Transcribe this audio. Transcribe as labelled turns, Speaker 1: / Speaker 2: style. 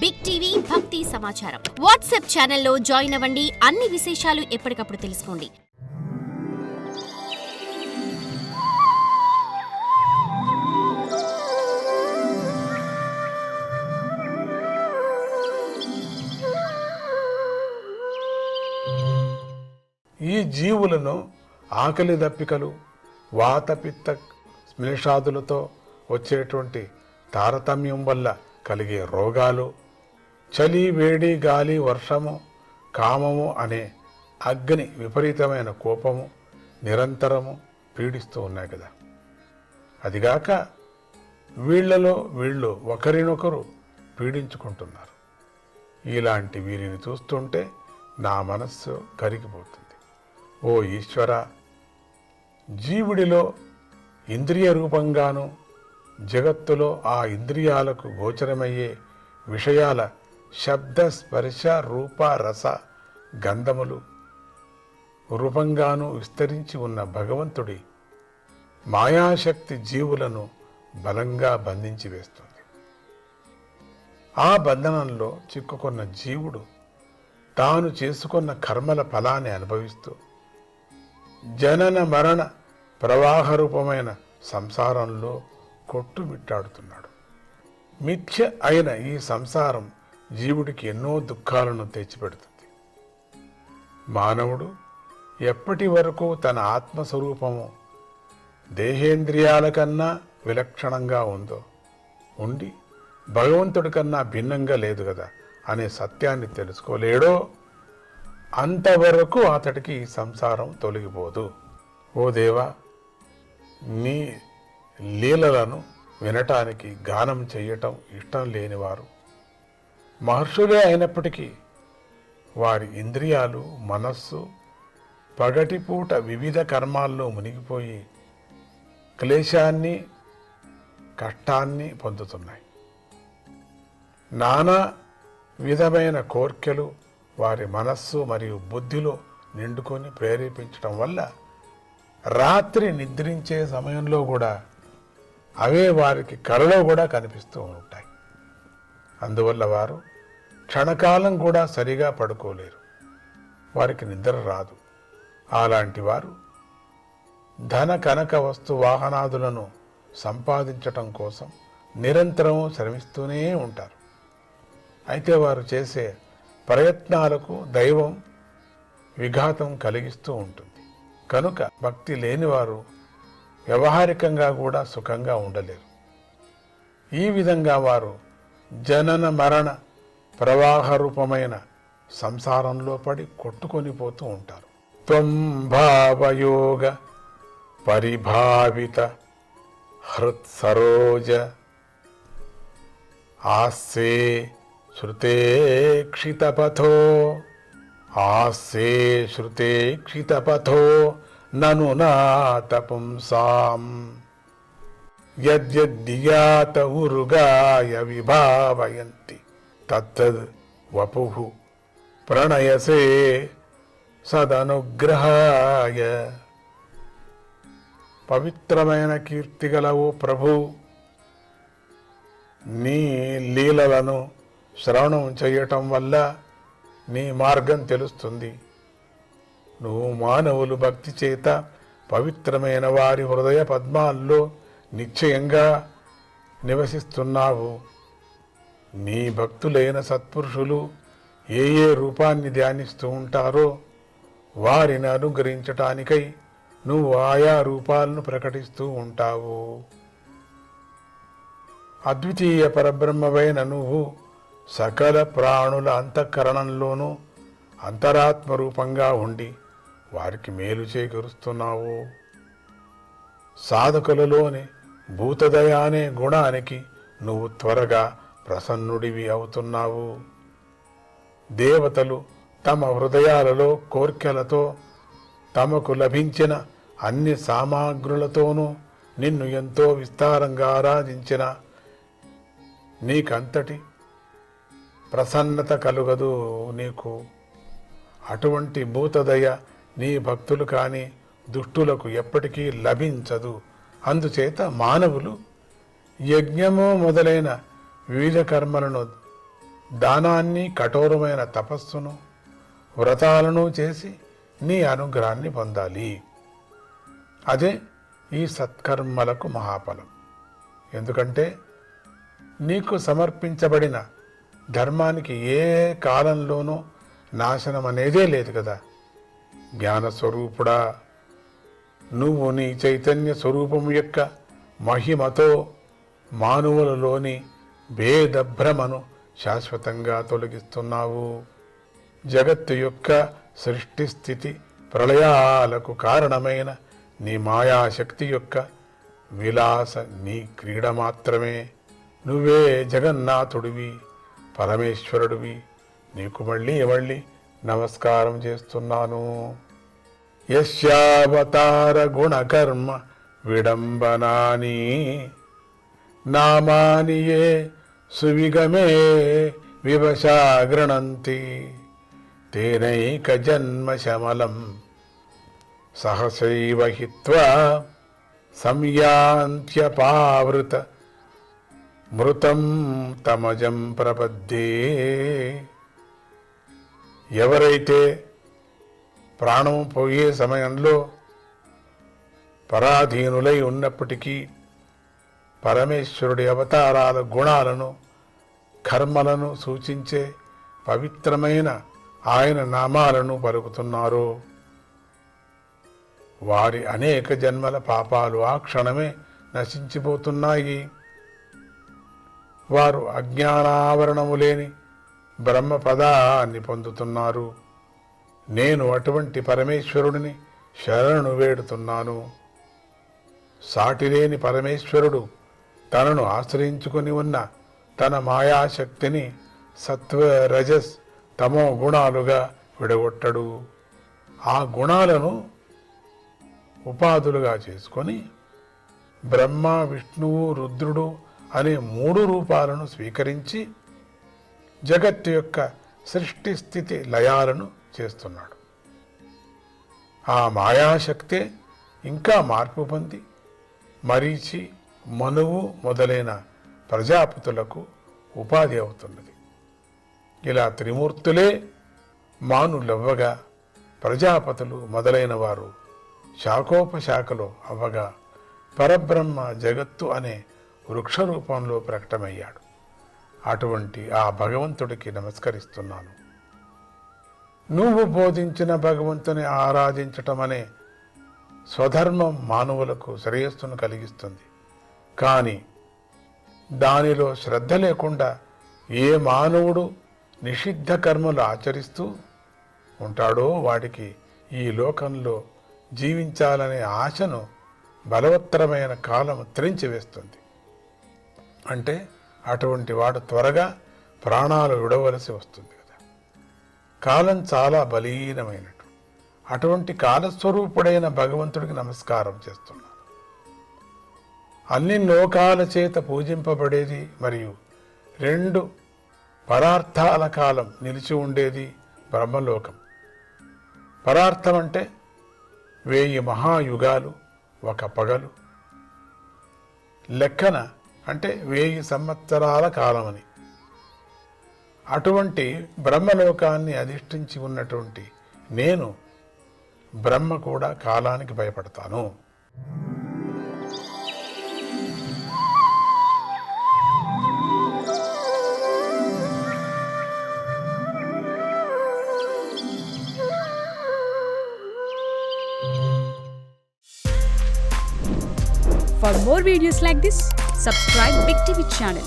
Speaker 1: Big TV భక్తి సమాచారం WhatsApp ఛానల్లో జాయిన్ అవ్వండి. అన్ని విశేషాలు ఎప్పటికప్పుడు తెలుసుకోండి.
Speaker 2: ఈ జీవులను ఆకలి దప్పికలు, వాతపిత్త శ్లేషాదులతో వచ్చేటువంటి తారతమ్యం వల్ల కలిగే రోగాలు, చలి, వేడి, గాలి, వర్షము, కామము అనే అగ్ని విపరీతమైన కోపము నిరంతరము పీడిస్తూ ఉన్నాయి కదా. అదిగాక వీళ్లలో వీళ్ళు ఒకరినొకరు పీడించుకుంటున్నారు. ఇలాంటి వీరిని చూస్తుంటే నా మనస్సు కరిగిపోతుంది. ఓ ఈశ్వర, జీవుడిలో ఇంద్రియ రూపంగాను జగత్తులో ఆ ఇంద్రియాలకు గోచరమయ్యే విషయాల శబ్ద, స్పర్శ, రూప, రస, గంధములు రూపంగాను విస్తరించి ఉన్న భగవంతుడి మాయాశక్తి జీవులను బలంగా బంధించి వేస్తుంది. ఆ బంధనంలో చిక్కుకున్న జీవుడు తాను చేసుకున్న కర్మల ఫలాన్ని అనుభవిస్తూ జనన మరణ ప్రవాహరూపమైన సంసారంలో కొట్టుమిట్టాడుతున్నాడు. మిథ్య అయిన ఈ సంసారం జీవుడికి ఎన్నో దుఃఖాలను తెచ్చిపెడుతుంది. మానవుడు ఎప్పటి వరకు తన ఆత్మస్వరూపము దేహేంద్రియాల కన్నా విలక్షణంగా ఉండి భగవంతుడి కన్నా భిన్నంగా లేదు కదా అనే సత్యాన్ని తెలుసుకోలేడో అంతవరకు అతడికి ఈ సంసారం తొలగిపోదు. ఓ దేవా, నీ లీలలను వినటానికి గానం చెయ్యటం ఇష్టం లేనివారు మహర్షులే అయినప్పటికీ వారి ఇంద్రియాలు, మనస్సు పగటిపూట వివిధ కర్మాల్లో మునిగిపోయి క్లేశాన్ని, కష్టాన్ని పొందుతున్నాయి. నానా విధమైన కోర్కెలు వారి మనస్సు మరియు బుద్ధిలో నిండుకొని ప్రేరేపించడం వల్ల రాత్రి నిద్రించే సమయంలో కూడా అవే వారికి కలలో కూడా కనిపిస్తూ ఉంటాయి. అందువల్ల వారు క్షణకాలం కూడా సరిగా పడుకోలేరు, వారికి నిద్ర రాదు. అలాంటి వారు ధన, కనక, వస్తు, వాహనాదులను సంపాదించటం కోసం నిరంతరం శ్రమిస్తూనే ఉంటారు. అయితే వారు చేసే ప్రయత్నాలకు దైవం విఘాతం కలిగిస్తూ ఉంటుంది. కనుక భక్తి లేనివారు వ్యవహారికంగా కూడా సుఖంగా ఉండలేరు. ఈ విధంగా వారు జనన మరణ ప్రవాహ రూపమైన సంసారంలో పడి కొట్టుకొని పోతూ ఉంటారు. త్వం భావయోగ పరిభావిత హృత్సరోజ ఆస్సే శ్రుతేక్షితపథో నను నాత పుంసాం యద్యద్ధియాత ఉరుగాయ విభావయంతి తత్తద్ వపుః ప్రణయసే సదనుగ్రహాయ. పవిత్రమైన కీర్తిగల ఓ ప్రభు, నీ లీలలను శ్రవణం చేయటం వల్ల నీ మార్గం తెలుస్తుంది. నువ్వు మానవులు భక్తి చేత పవిత్రమైన వారి హృదయ పద్మాల్లో నిశ్చయంగా నివసిస్తున్నావు. నీ భక్తులైన సత్పురుషులు ఏ ఏ రూపాన్ని ధ్యానిస్తూ ఉంటారో వారిని అనుగ్రహించటానికై నువ్వు ఆయా రూపాలను ప్రకటిస్తూ ఉంటావు. అద్వితీయ పరబ్రహ్మవైన నువ్వు సకల ప్రాణుల అంతఃకరణంలోనూ అంతరాత్మ రూపంగా ఉండి వారికి మేలు చేకూరుస్తున్నావు. సాధకులలోని భూతదయ అనే గుణానికి నువ్వు త్వరగా ప్రసన్నుడివి అవుతున్నావు. దేవతలు తమ హృదయాలలో కోర్కెలతో తమకు లభించిన అన్ని సామాగ్రులతోనూ నిన్ను ఎంతో విస్తారంగా ఆరాధించిన నీకంతటి ప్రసన్నత కలుగదు నీకు. అటువంటి భూతదయ నీ భక్తులు కాని దుష్టులకు ఎప్పటికీ లభించదు. అందుచేత మానవులు యజ్ఞము మొదలైన వివిధ కర్మలను దానాన్ని, కఠోరమైన తపస్సును, వ్రతాలను చేసి నీ అనుగ్రహాన్ని పొందాలి. అదే ఈ సత్కర్మలకు మహాఫలం. ఎందుకంటే నీకు సమర్పించబడిన ధర్మానికి ఏ కాలంలోనూ నాశనం అనేదే లేదు కదా. జ్ఞానస్వరూపుడా, నువ్వు నీ చైతన్య స్వరూపము యొక్క మహిమతో మానవులలోని భేదభ్రమను శాశ్వతంగా తొలగిస్తున్నావు. జగత్తు యొక్క సృష్టి స్థితి ప్రళయాలకు కారణమైన నీ మాయాశక్తి యొక్క విలాస నీ క్రీడ మాత్రమే. నువ్వే జగన్నాథుడివి, పరమేశ్వరుడివి. నీకు మళ్ళీ నమస్కారం చేస్తున్నాను. యస్యావతార గుణకర్మ విడంబనాని నామాని యే సువిగమే వివశా గృణంతి తేనైక జన్మ శమలం సహసైవ హిత్వా సంయాంత్యపావృత మృతం తమజం ప్రపద్యే. ఎవరైతే ప్రాణం పోయే సమయంలో పరాధీనులై ఉన్నప్పటికీ పరమేశ్వరుడి అవతారాల గుణాలను, కర్మలను సూచించే పవిత్రమైన ఆయన నామాలను పలుకుతున్నారో వారి అనేక జన్మల పాపాలు ఆ క్షణమే నశించిపోతున్నాయి. వారు అజ్ఞానావరణము లేని బ్రహ్మపదాన్ని పొందుతున్నారు. నేను అటువంటి పరమేశ్వరుడిని శరణు వేడుతున్నాను. సాటిలేని పరమేశ్వరుడు తనను ఆశ్రయించుకుని ఉన్న తన మాయాశక్తిని సత్వ, రజస్, తమో గుణాలుగా విడగొట్టడు. ఆ గుణాలను ఉపాధులుగా చేసుకొని బ్రహ్మ, విష్ణువు, రుద్రుడు అనే 3 రూపాలను స్వీకరించి జగత్తు యొక్క సృష్టి స్థితి లయాలను చేస్తున్నాడు. ఆ మాయాశక్తే ఇంకా మార్పు పొంది మరీచి, మనువు మొదలైన ప్రజాపతులకు ఉపాధి అవుతున్నది. ఇలా త్రిమూర్తులే మానులవ్వగా ప్రజాపతులు మొదలైన వారు శాఖోపశాఖలో అవ్వగా పరబ్రహ్మ జగత్తు అనే వృక్ష రూపంలో ప్రకటమయ్యాడు. అటువంటి ఆ భగవంతుడికి నమస్కరిస్తున్నాను. నువ్వు బోధించిన భగవంతుని ఆరాధించటం అనే స్వధర్మం మానవులకు శ్రేయస్సును కలిగిస్తుంది. కానీ దానిలో శ్రద్ధ లేకుండా ఏ మానవుడు నిషిద్ధ కర్మలు ఆచరిస్తూ ఉంటాడో వాడికి ఈ లోకంలో జీవించాలనే ఆశను బలవత్తరమైన కాలం త్రెంచివేస్తుంది. అంటే అటువంటి వాడు త్వరగా ప్రాణాలు విడవలసి వస్తుంది కదా. కాలం చాలా బలీనమైనటు. అటువంటి కాలస్వరూపుడైన భగవంతుడికి నమస్కారం చేస్తున్నాను. అన్ని లోకాల చేత పూజింపబడేది మరియు 2 పరార్థాల కాలం నిలిచి ఉండేది బ్రహ్మలోకం. పరార్థం అంటే 1000 మహాయుగాలు, 1 పగలు. లెక్కన అంటే 1000 సంవత్సరాల కాలమని. అటువంటి బ్రహ్మలోకాన్ని అధిష్ఠించి ఉన్నటువంటి నేను బ్రహ్మ కూడా కాలానికి భయపడతాను.
Speaker 3: For more videos like this, subscribe Big TV channel.